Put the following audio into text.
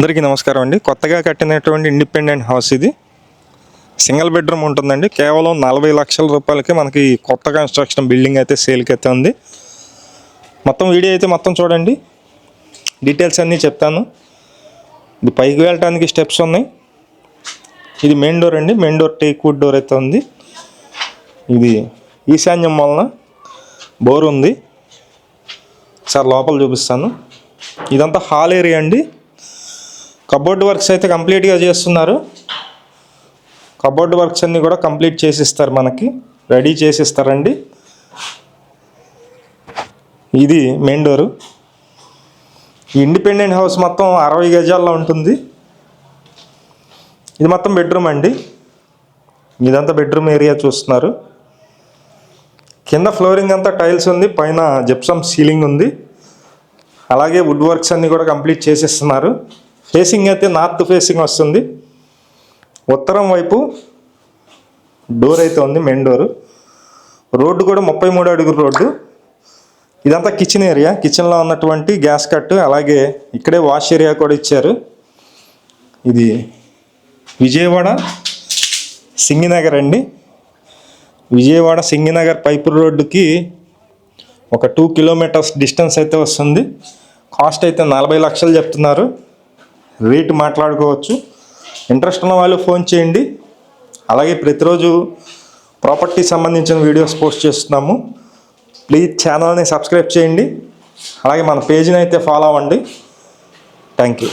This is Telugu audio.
అందరికీ నమస్కారం అండి. కొత్తగా కట్టినటువంటి ఇండిపెండెంట్ హౌస్ ఇది. సింగిల్ బెడ్రూమ్ ఉంటుందండి. కేవలం 40 లక్షల రూపాయలకి మనకి కొత్త కన్స్ట్రక్షన్ బిల్డింగ్ అయితే సేల్కి అయితే ఉంది. మొత్తం వీడియో అయితే మొత్తం చూడండి, డీటెయిల్స్ అన్నీ చెప్తాను. ఇది పైకి వెళ్ళటానికి స్టెప్స్ ఉన్నాయి. ఇది మెయిన్ డోర్ అండి. Main door teak wood door అయితే ఉంది. ఇది ఈశాన్యం వలన బోర్ ఉంది. సార్ లోపల చూపిస్తాను. ఇదంతా హాల్ ఏరియా అండి. కబోర్డ్ వర్క్స్ అయితే కంప్లీట్గా చేస్తున్నారు. కబోర్డ్ వర్క్స్ అన్నీ కూడా కంప్లీట్ చేసిస్తారు, మనకి రెడీ చేసిస్తారండి. ఇది మెయిన్ డోరు. ఈ ఇండిపెండెంట్ హౌస్ మొత్తం 60 గజాల్లో ఉంటుంది. ఇది మొత్తం బెడ్రూమ్ అండి. ఇదంతా బెడ్రూమ్ ఏరియా చూస్తున్నారు. కింద ఫ్లోరింగ్ అంతా టైల్స్ ఉంది, పైన జిప్సమ్ సీలింగ్ ఉంది. అలాగే వుడ్ వర్క్స్ అన్నీ కూడా కంప్లీట్ చేసిస్తున్నారు. ఫేసింగ్ అయితే నార్త్ ఫేసింగ్ వస్తుంది. ఉత్తరం వైపు డోర్ అయితే ఉంది, మెయిన్ డోరు. రోడ్డు కూడా 33 అడుగుల రోడ్డు. ఇదంతా కిచెన్ ఏరియా. కిచెన్లో ఉన్నటువంటి గ్యాస్ కట్, అలాగే ఇక్కడే వాష్ ఏరియా కూడా ఇచ్చారు. ఇది విజయవాడ సింగినగర్ అండి. విజయవాడ సింగినగర్ పైపు రోడ్డుకి ఒక 2 కిలోమీటర్స్ డిస్టెన్స్ అయితే వస్తుంది. కాస్ట్ అయితే 40 లక్షలు చెప్తున్నారు. రేటు మాట్లాడుకోవచ్చు. ఇంట్రెస్ట్ ఉన్న వాళ్ళు ఫోన్ చేయండి. అలాగే ప్రతిరోజు ప్రాపర్టీ సంబంధించిన వీడియోస్ పోస్ట్ చేస్తున్నాము. ప్లీజ్ ఛానల్ని సబ్స్క్రైబ్ చేయండి. అలాగే మన పేజీని అయితే ఫాలో అవ్వండి. Thank you.